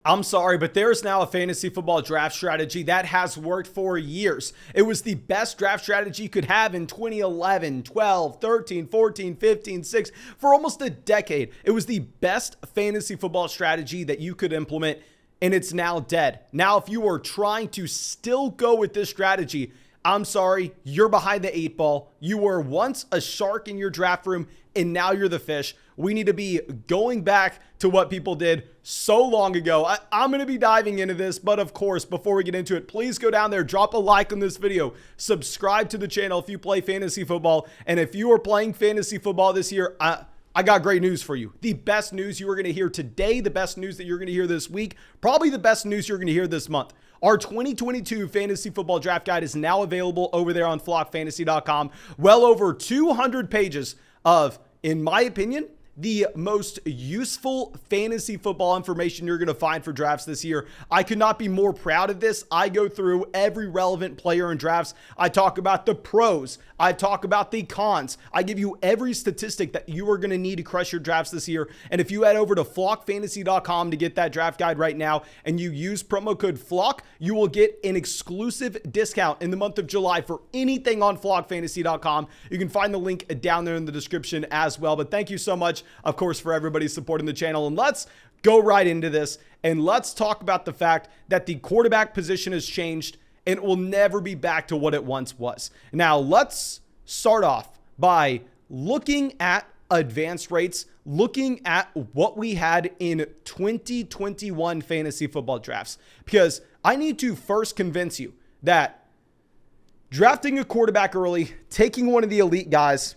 I'm sorry, but there's now a fantasy football draft strategy that has worked for years. It was the best draft strategy you could have in 2011, 12, 13, 14, 15, 6, for almost a decade. It was the best fantasy football strategy that you could implement, and it's now dead. Now, if you are trying to still go with this strategy, I'm sorry, you're behind the 8 ball. You were once a shark in your draft room, and now you're the fish. We need to be going back to what people did so long ago. I'm going to be diving into this, but of course, before we get into it, please go down there, drop a like on this video, subscribe to the channel if you play fantasy football, and if you are playing fantasy football this year, I got great news for you. The best news you are going to hear today, the best news that you're going to hear this week, probably the best news you're going to hear this month. Our 2022 fantasy football draft guide is now available over there on flockfantasy.com. Well over 200 pages of, in my opinion, the most useful fantasy football information you're going to find for drafts this year. I could not be more proud of this. I go through every relevant player in drafts. I talk about the pros. I talk about the cons. I give you every statistic that you are going to need to crush your drafts this year. And if you head over to flockfantasy.com to get that draft guide right now and you use promo code FLOCK, you will get an exclusive discount in the month of July for anything on flockfantasy.com. You can find the link down there in the description as well. But thank you so much, of course, for everybody supporting the channel. And let's go right into this, and let's talk about the fact that the quarterback position has changed and it will never be back to what it once was. Now, let's start off by looking at advanced rates, looking at what we had in 2021 fantasy football drafts, because I need to first convince you that drafting a quarterback early, taking one of the elite guys,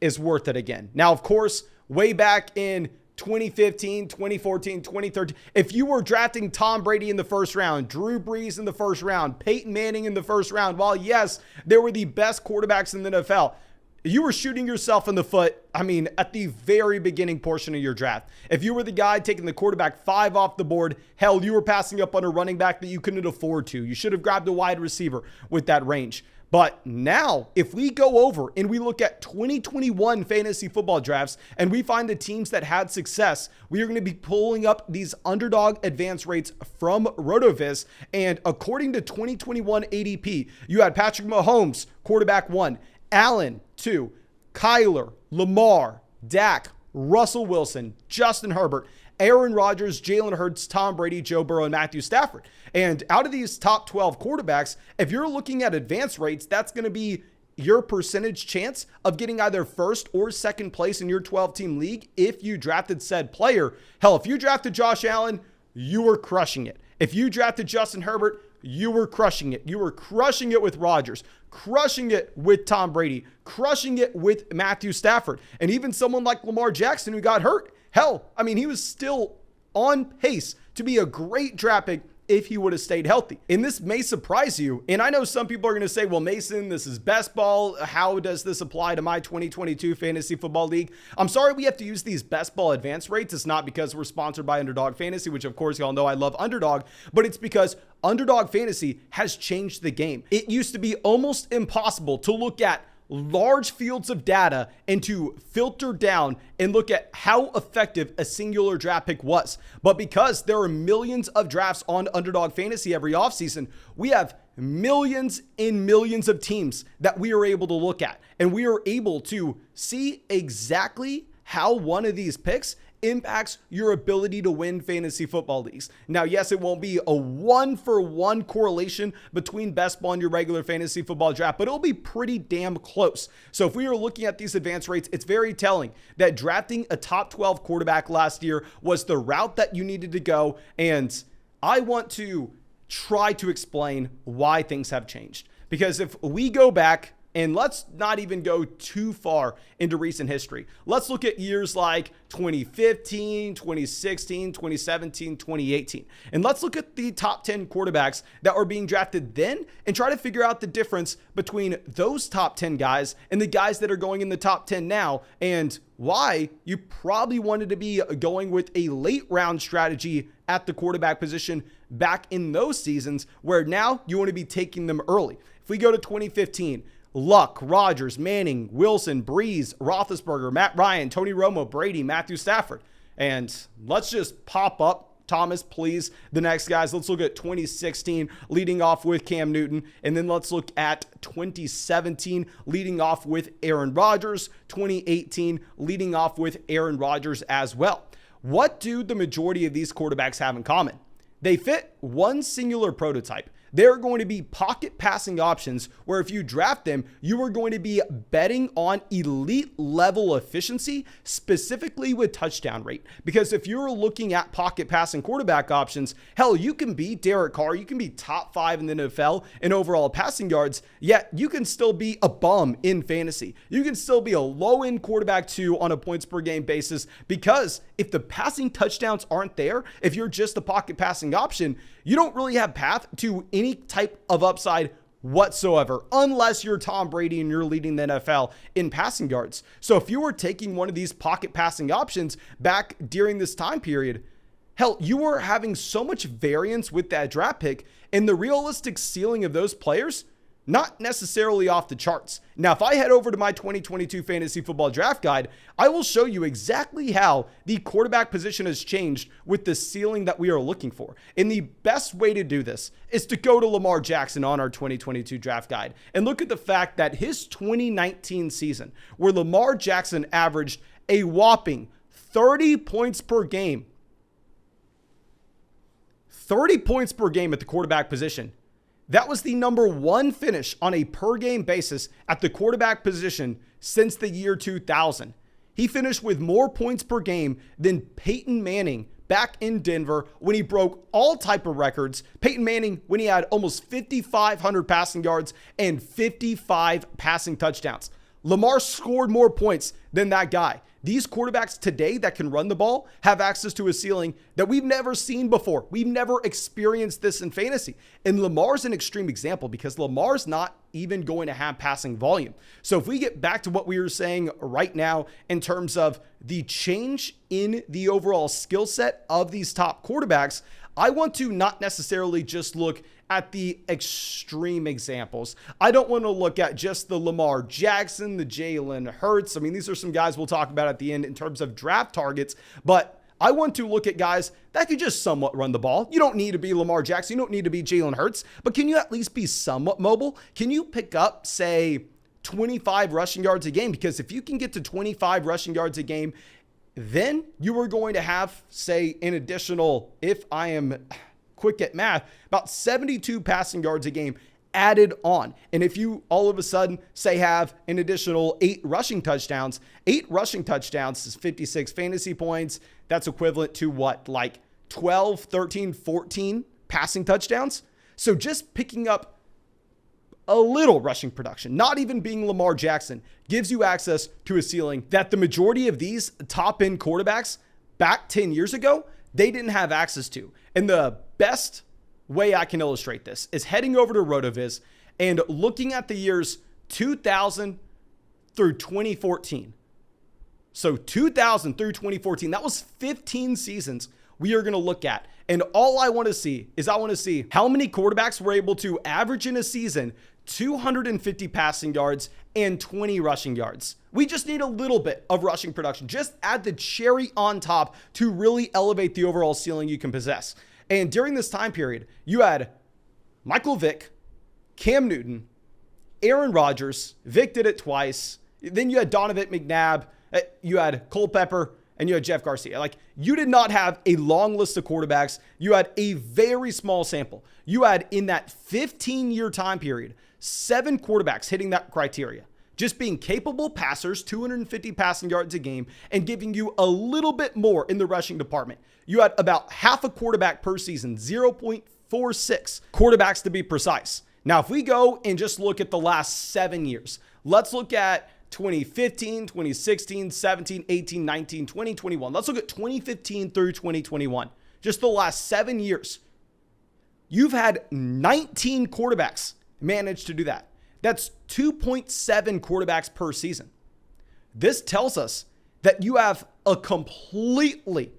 is worth it again. Now, of course, way back in 2015, 2014, 2013, if you were drafting Tom Brady in the first round, Drew Brees in the first round, Peyton Manning in the first round, while yes, they were the best quarterbacks in the NFL, you were shooting yourself in the foot, at the very beginning portion of your draft. If you were the guy taking the quarterback 5 off the board, hell, you were passing up on a running back that you couldn't afford to. You should have grabbed a wide receiver with that range. But now, if we go over and we look at 2021 fantasy football drafts and we find the teams that had success, we are going to be pulling up these underdog advance rates from RotoViz. And according to 2021 ADP, you had Patrick Mahomes, quarterback 1, Allen 2, Kyler, Lamar, Dak, Russell Wilson, Justin Herbert, Aaron Rodgers, Jalen Hurts, Tom Brady, Joe Burrow, and Matthew Stafford. And out of these top 12 quarterbacks, if you're looking at advance rates, that's going to be your percentage chance of getting either first or second place in your 12-team league if you drafted said player. Hell, if you drafted Josh Allen, you were crushing it. If you drafted Justin Herbert, you were crushing it. You were crushing it with Rodgers, crushing it with Tom Brady, crushing it with Matthew Stafford, and even someone like Lamar Jackson who got hurt. Hell, he was still on pace to be a great draft pick if he would have stayed healthy. And this may surprise you. And I know some people are going to say, well, Mason, this is best ball. How does this apply to my 2022 fantasy football league? I'm sorry we have to use these best ball advance rates. It's not because we're sponsored by Underdog Fantasy, which of course y'all know I love Underdog, but it's because Underdog Fantasy has changed the game. It used to be almost impossible to look at large fields of data and to filter down and look at how effective a singular draft pick was. But because there are millions of drafts on Underdog Fantasy every offseason, we have millions and millions of teams that we are able to look at. And we are able to see exactly how one of these picks impacts your ability to win fantasy football leagues. Now, yes, it won't be a 1-for-1 correlation between best ball and your regular fantasy football draft, but it'll be pretty damn close. So if we are looking at these advance rates, it's very telling that drafting a top 12 quarterback last year was the route that you needed to go. And I want to try to explain why things have changed. Because if we go back, and let's not even go too far into recent history. Let's look at years like 2015, 2016, 2017, 2018. And let's look at the top 10 quarterbacks that were being drafted then and try to figure out the difference between those top 10 guys and the guys that are going in the top 10 now, and why you probably wanted to be going with a late round strategy at the quarterback position back in those seasons, where now you want to be taking them early. If we go to 2015, Luck, Rodgers, Manning, Wilson, Breeze, Roethlisberger, Matt Ryan, Tony Romo, Brady, Matthew Stafford. And let's just pop up Thomas, please. The next guys, let's look at 2016 leading off with Cam Newton. And then let's look at 2017 leading off with Aaron Rodgers. 2018 leading off with Aaron Rodgers as well. What do the majority of these quarterbacks have in common? They fit one singular prototype. They're going to be pocket passing options where if you draft them, you are going to be betting on elite level efficiency, specifically with touchdown rate. Because if you're looking at pocket passing quarterback options, hell, you can be Derek Carr, you can be top 5 in the NFL in overall passing yards, yet you can still be a bum in fantasy. You can still be a low-end quarterback 2 on a points per game basis, because if the passing touchdowns aren't there, if you're just a pocket passing option, you don't really have path to any type of upside whatsoever, unless you're Tom Brady and you're leading the NFL in passing yards. So if you were taking one of these pocket passing options back during this time period, hell, you were having so much variance with that draft pick, and the realistic ceiling of those players, not necessarily off the charts. Now, if I head over to my 2022 fantasy football draft guide, I will show you exactly how the quarterback position has changed with the ceiling that we are looking for. And the best way to do this is to go to Lamar Jackson on our 2022 draft guide and look at the fact that his 2019 season, where Lamar Jackson averaged a whopping 30 points per game, 30 points per game at the quarterback position. That was the number 1 finish on a per game basis at the quarterback position since the year 2000. He finished with more points per game than Peyton Manning back in Denver when he broke all type of records. Peyton Manning when he had almost 5,500 passing yards and 55 passing touchdowns. Lamar scored more points than that guy. These quarterbacks today that can run the ball have access to a ceiling that we've never seen before. We've never experienced this in fantasy. And Lamar's an extreme example because Lamar's not even going to have passing volume. So if we get back to what we were saying right now in terms of the change in the overall skill set of these top quarterbacks, I want to not necessarily just look at the extreme examples. I don't want to look at just the Lamar Jackson, the Jalen Hurts. I mean, these are some guys we'll talk about at the end in terms of draft targets, but I want to look at guys that could just somewhat run the ball. You don't need to be Lamar Jackson. You don't need to be Jalen Hurts, but can you at least be somewhat mobile? Can you pick up, say, 25 rushing yards a game? Because if you can get to 25 rushing yards a game, then you are going to have, say, an additional, if I am quick at math, about 72 passing yards a game added on. And if you all of a sudden say have an additional 8 rushing touchdowns is 56 fantasy points. That's equivalent to what, like 12, 13, 14 passing touchdowns. So just picking up a little rushing production, not even being Lamar Jackson, gives you access to a ceiling that the majority of these top end quarterbacks back 10 years ago, they didn't have access to. And the best way I can illustrate this is heading over to RotoViz and looking at the years 2000 through 2014. So 2000 through 2014, that was 15 seasons we are going to look at. And all I want to see is how many quarterbacks were able to average in a season 250 passing yards and 20 rushing yards. We just need a little bit of rushing production. Just add the cherry on top to really elevate the overall ceiling you can possess. And during this time period, you had Michael Vick, Cam Newton, Aaron Rodgers. Vick did it twice. Then you had Donovan McNabb. You had Culpepper. And you had Jeff Garcia. Like, you did not have a long list of quarterbacks. You had a very small sample. You had, in that 15-year time period, 7 quarterbacks hitting that criteria. Just being capable passers, 250 passing yards a game, and giving you a little bit more in the rushing department. You had about half a quarterback per season, 0.46 quarterbacks to be precise. Now, if we go and just look at the last 7 years, let's look at 2015, 2016, 17, 18, 19, 20, 21. Let's look at 2015 through 2021. Just the last 7 years. You've had 19 quarterbacks manage to do that. That's 2.7 quarterbacks per season. This tells us that you have a completely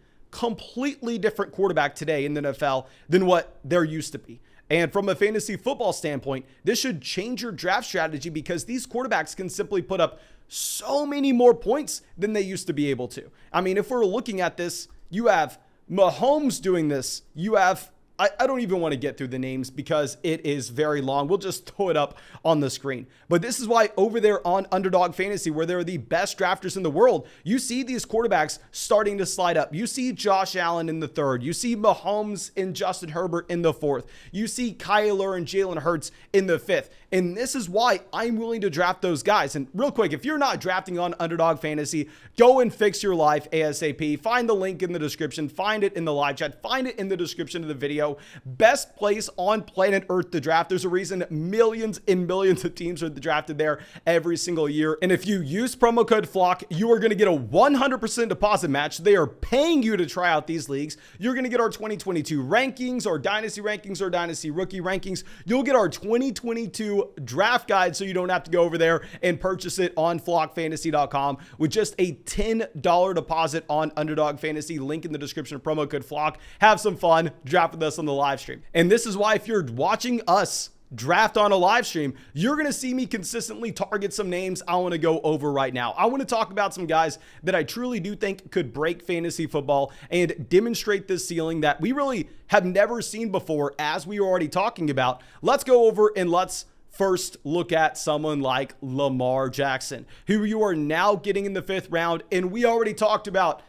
different quarterback today in the NFL than what there used to be. And from a fantasy football standpoint, this should change your draft strategy because these quarterbacks can simply put up so many more points than they used to be able to. I mean, if we're looking at this, you have Mahomes doing this, you have, I don't even want to get through the names because it is very long. We'll just throw it up on the screen. But this is why over there on Underdog Fantasy, where they're the best drafters in the world, you see these quarterbacks starting to slide up. You see Josh Allen in the third. You see Mahomes and Justin Herbert in the fourth. You see Kyler and Jalen Hurts in the fifth. And this is why I'm willing to draft those guys. And real quick, if you're not drafting on Underdog Fantasy, go and fix your life ASAP. Find the link in the description. Find it in the live chat. Find it in the description of the video. Best place on planet Earth to draft. There's a reason millions and millions of teams are drafted there every single year. And if you use promo code FLOCK, you are going to get a 100% deposit match. They are paying you to try out these leagues. You're going to get our 2022 rankings, our dynasty rankings, our dynasty rookie rankings. You'll get our 2022 draft guide so you don't have to go over there and purchase it on flockfantasy.com with just a $10 deposit on Underdog Fantasy. Link in the description, promo code FLOCK. Have some fun. Draft with us on the live stream. And this is why if you're watching us draft on a live stream, you're going to see me consistently target some names I want to go over right now. I want to talk about some guys that I truly do think could break fantasy football and demonstrate this ceiling that we really have never seen before, as we were already talking about. Let's go over and let's first look at someone like Lamar Jackson, who you are now getting in the 5th round. And we already talked about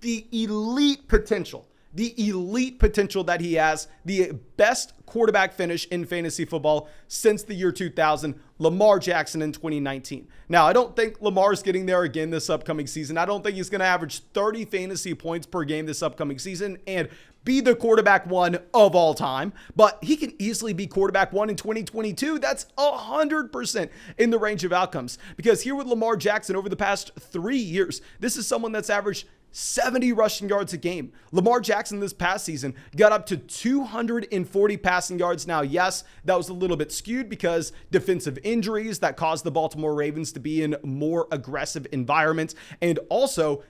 the elite potential that he has, the best quarterback finish in fantasy football since the year 2000, Lamar Jackson in 2019. Now, I don't think Lamar's getting there again this upcoming season. I don't think he's going to average 30 fantasy points per game this upcoming season and be the quarterback one of all time, but he can easily be quarterback one in 2022. That's 100% in the range of outcomes, because here with Lamar Jackson over the past 3 years, this is someone that's averaged 70 rushing yards a game. Lamar Jackson this past season got up to 240 passing yards. Now, yes, that was a little bit skewed because defensive injuries that caused the Baltimore Ravens to be in more aggressive environments, and also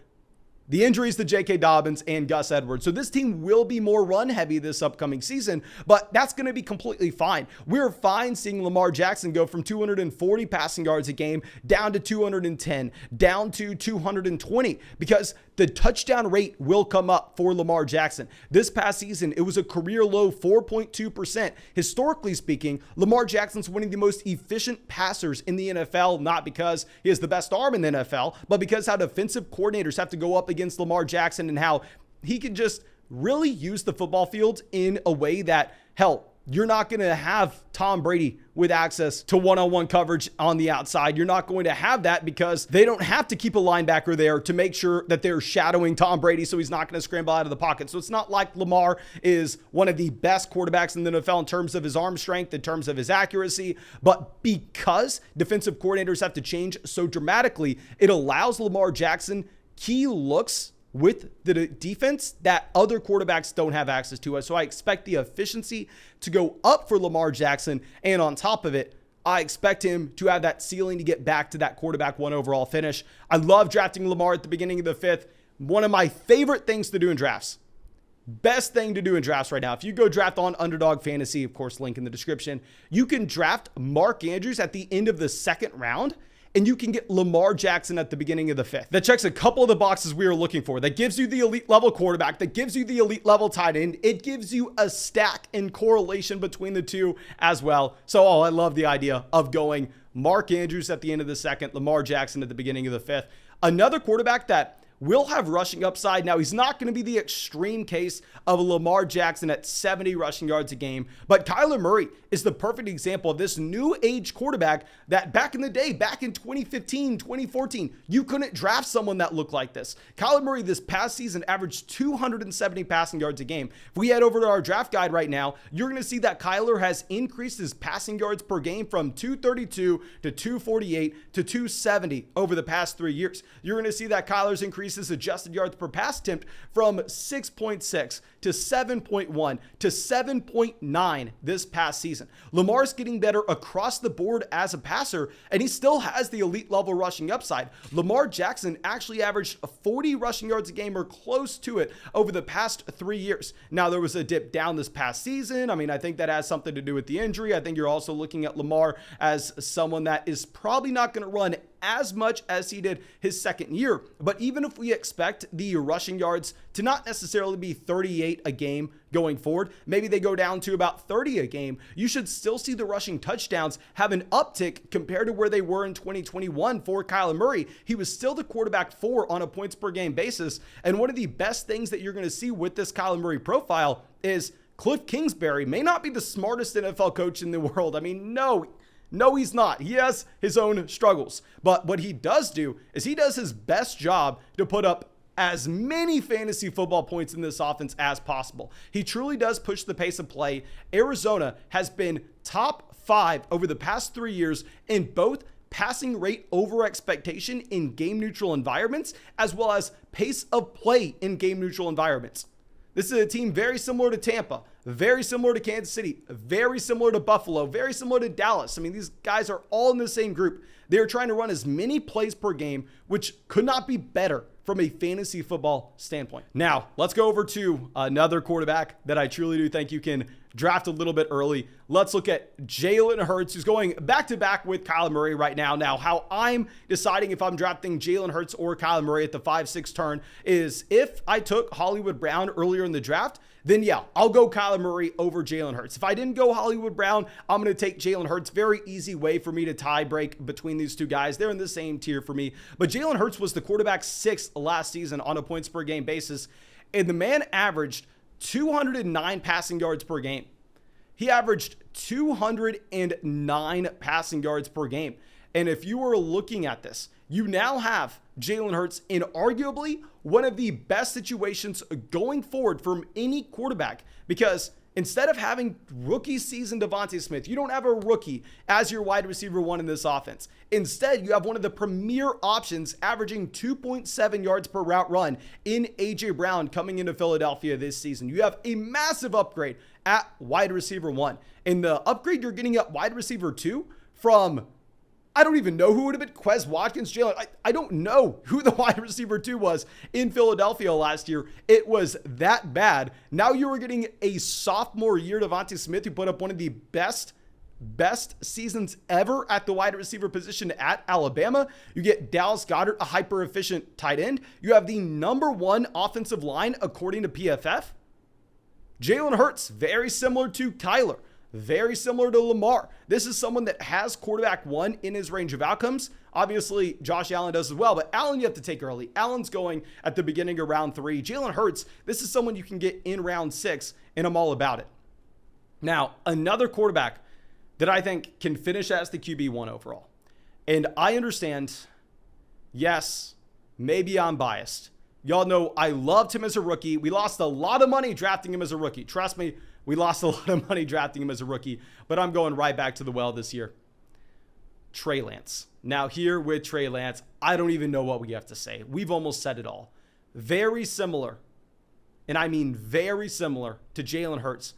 the injuries to J.K. Dobbins and Gus Edwards. So this team will be more run heavy this upcoming season, but that's going to be completely fine. We're fine seeing Lamar Jackson go from 240 passing yards a game down to 210, down to 220, because the touchdown rate will come up for Lamar Jackson. This past season, it was a career low 4.2%. Historically speaking, Lamar Jackson's one of the most efficient passers in the NFL, not because he has the best arm in the NFL, but because how defensive coordinators have to go up against Lamar Jackson and how he can just really use the football field in a way that, hell, you're not going to have Tom Brady with access to one-on-one coverage on the outside. You're not going to have that because they don't have to keep a linebacker there to make sure that they're shadowing Tom Brady so he's not going to scramble out of the pocket. So it's not like Lamar is one of the best quarterbacks in the NFL in terms of his arm strength, in terms of his accuracy, but because defensive coordinators have to change so dramatically, it allows Lamar Jackson key looks with the defense that other quarterbacks don't have access to. So I expect the efficiency to go up for Lamar Jackson. And on top of it, I expect him to have that ceiling to get back to that quarterback one overall finish. I love drafting Lamar at the beginning of the 5th. One of my favorite things to do in drafts. Best thing to do in drafts right now. If you go draft on Underdog Fantasy, of course, link in the description, you can draft Mark Andrews at the end of the 2nd round. And you can get Lamar Jackson at the beginning of the 5th. That checks a couple of the boxes we are looking for. That gives you the elite level quarterback. That gives you the elite level tight end. It gives you a stack and correlation between the two as well. So, I love the idea of going Mark Andrews at the end of the 2nd, Lamar Jackson at the beginning of the 5th. Another quarterback that will have rushing upside. Now, he's not going to be the extreme case of a Lamar Jackson at 70 rushing yards a game, but Kyler Murray is the perfect example of this new age quarterback that back in the day, back in 2015, 2014, you couldn't draft someone that looked like this. Kyler Murray this past season averaged 270 passing yards a game. If we head over to our draft guide right now, you're going to see that Kyler has increased his passing yards per game from 232 to 248 to 270 over the past 3 years. You're going to see that Kyler's increased his adjusted yards per pass attempt from 6.6 to 7.1 to 7.9 this past season. Lamar's getting better across the board as a passer, and he still has the elite level rushing upside. Lamar Jackson actually averaged 40 rushing yards a game or close to it over the past 3 years. Now, there was a dip down this past season. I think that has something to do with the injury. I think you're also looking at Lamar as someone that is probably not going to run as much as he did his second year. But even if we expect the rushing yards to not necessarily be 38 a game going forward, maybe they go down to about 30 a game, you should still see the rushing touchdowns have an uptick compared to where they were in 2021 for Kyler Murray. He was still the quarterback 4 on a points per game basis. And one of the best things that you're going to see with this Kyler Murray profile is Cliff Kingsbury may not be the smartest NFL coach in the world. I mean, no, he's not. He has his own struggles. But what he does do is he does his best job to put up as many fantasy football points in this offense as possible. He truly does push the pace of play. Arizona has been top 5 over the past 3 years in both passing rate over expectation in game neutral environments, as well as pace of play in game neutral environments. This is a team very similar to Tampa, very similar to Kansas City, very similar to Buffalo, very similar to Dallas. I mean, these guys are all in the same group. They're trying to run as many plays per game, which could not be better from a fantasy football standpoint. Now, let's go over to another quarterback that I truly do think you can draft a little bit early. Let's look at Jalen Hurts, who's going back-to-back with Kyler Murray right now. Now, how I'm deciding if I'm drafting Jalen Hurts or Kyler Murray at the 5-6 turn is if I took Hollywood Brown earlier in the draft, then yeah, I'll go Kyler Murray over Jalen Hurts. If I didn't go Hollywood Brown, I'm going to take Jalen Hurts. Very easy way for me to tie break between these two guys. They're in the same tier for me. But Jalen Hurts was the quarterback 6th last season on a points per game basis, and the man averaged 209 passing yards per game. He averaged 209 passing yards per game. And if you were looking at this, you now have Jalen Hurts in arguably one of the best situations going forward from any quarterback, because instead of having rookie season Devontae Smith, you don't have a rookie as your wide receiver 1 in this offense. Instead, you have one of the premier options averaging 2.7 yards per route run in A.J. Brown coming into Philadelphia this season. You have a massive upgrade at wide receiver 1. And the upgrade you're getting at wide receiver 2 from, I don't even know who would have been, Quez Watkins, Jalen. I don't know who the wide receiver 2 was in Philadelphia last year. It was that bad. Now you are getting a sophomore year Devontae Smith, who put up one of the best seasons ever at the wide receiver position at Alabama. You get Dallas Goedert, a hyper efficient tight end. You have the number 1 offensive line according to PFF. Jalen Hurts, very similar to Kyler. Very similar to Lamar. This is someone that has quarterback 1 in his range of outcomes. Obviously, Josh Allen does as well, but Allen you have to take early. Allen's going at the beginning of round 3. Jalen Hurts, this is someone you can get in round 6, and I'm all about it. Now, another quarterback that I think can finish as the QB1 overall. And I understand, yes, maybe I'm biased. Y'all know I loved him as a rookie. We lost a lot of money drafting him as a rookie. Trust me, we lost a lot of money drafting him as a rookie, but I'm going right back to the well this year. Trey Lance. Now here with Trey Lance, I don't even know what we have to say. We've almost said it all. Very similar, and I mean very similar to Jalen Hurts.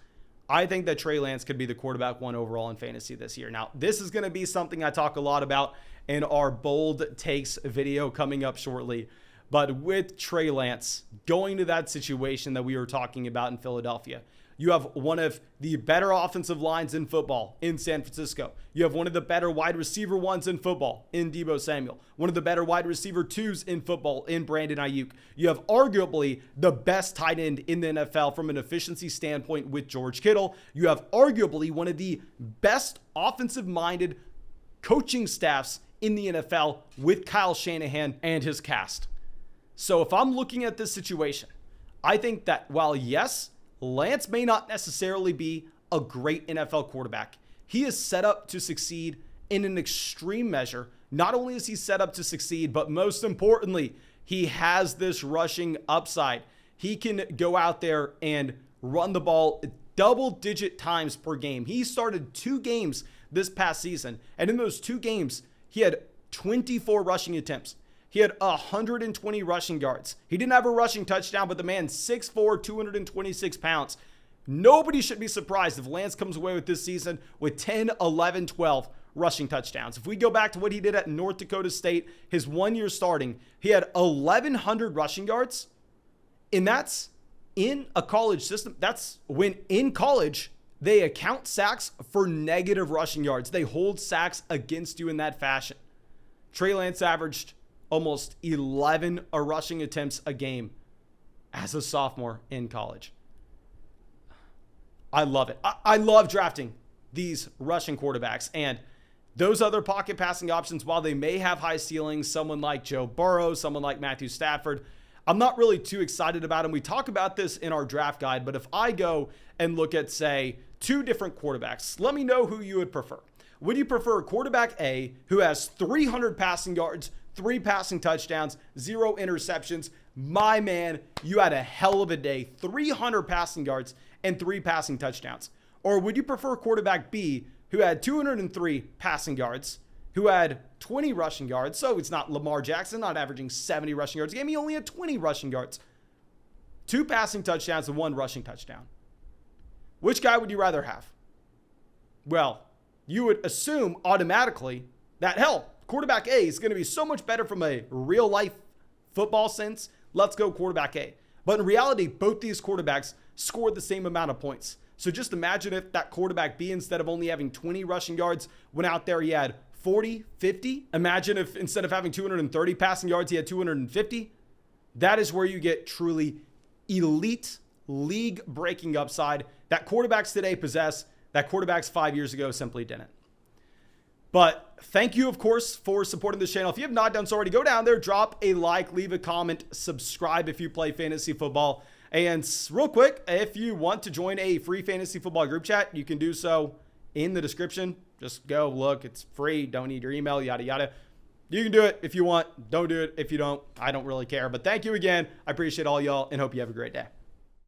I think that Trey Lance could be the quarterback 1 overall in fantasy this year. Now, this is going to be something I talk a lot about in our bold takes video coming up shortly. But with Trey Lance going to that situation that we were talking about in Philadelphia, you have one of the better offensive lines in football in San Francisco. You have one of the better wide receiver 1s in football in Deebo Samuel. One of the better wide receiver 2s in football in Brandon Ayuk. You have arguably the best tight end in the NFL from an efficiency standpoint with George Kittle. You have arguably one of the best offensive-minded coaching staffs in the NFL with Kyle Shanahan and his cast. So if I'm looking at this situation, I think that while yes, Lance may not necessarily be a great NFL quarterback, he is set up to succeed in an extreme measure. Not only is he set up to succeed, but most importantly, he has this rushing upside. He can go out there and run the ball double-digit times per game. He started 2 games this past season, and in those 2 games, he had 24 rushing attempts. He had 120 rushing yards. He didn't have a rushing touchdown, but the man 6'4", 226 pounds. Nobody should be surprised if Lance comes away with this season with 10, 11, 12 rushing touchdowns. If we go back to what he did at North Dakota State, his 1 year starting, he had 1,100 rushing yards. And that's in a college system. That's when in college, they account sacks for negative rushing yards. They hold sacks against you in that fashion. Trey Lance averaged almost 11 rushing attempts a game as a sophomore in college. I love it. I love drafting these rushing quarterbacks. And those other pocket passing options, while they may have high ceilings, someone like Joe Burrow, someone like Matthew Stafford, I'm not really too excited about them. We talk about this in our draft guide, but if I go and look at, say, 2 different quarterbacks, let me know who you would prefer. Would you prefer quarterback A, who has 300 passing yards, 3 passing touchdowns, 0 interceptions? My man, you had a hell of a day. 300 passing yards and 3 passing touchdowns. Or would you prefer quarterback B, who had 203 passing yards, who had 20 rushing yards? So it's not Lamar Jackson, not averaging 70 rushing yards a game. He only had 20 rushing yards, 2 passing touchdowns, and 1 rushing touchdown. Which guy would you rather have? Well, you would assume automatically that, hell, quarterback A is going to be so much better from a real life football sense. Let's go quarterback A. But in reality, both these quarterbacks scored the same amount of points. So just imagine if that quarterback B, instead of only having 20 rushing yards, went out there, he had 40, 50. Imagine if instead of having 230 passing yards, he had 250. That is where you get truly elite league-breaking upside that quarterbacks today possess, that quarterbacks 5 years ago simply didn't. But thank you, of course, for supporting this channel. If you have not done so already, go down there, drop a like, leave a comment, subscribe if you play fantasy football. And real quick, if you want to join a free fantasy football group chat, you can do so in the description. Just go look. It's free. Don't need your email, yada, yada. You can do it if you want. Don't do it if you don't. I don't really care. But thank you again. I appreciate all y'all and hope you have a great day.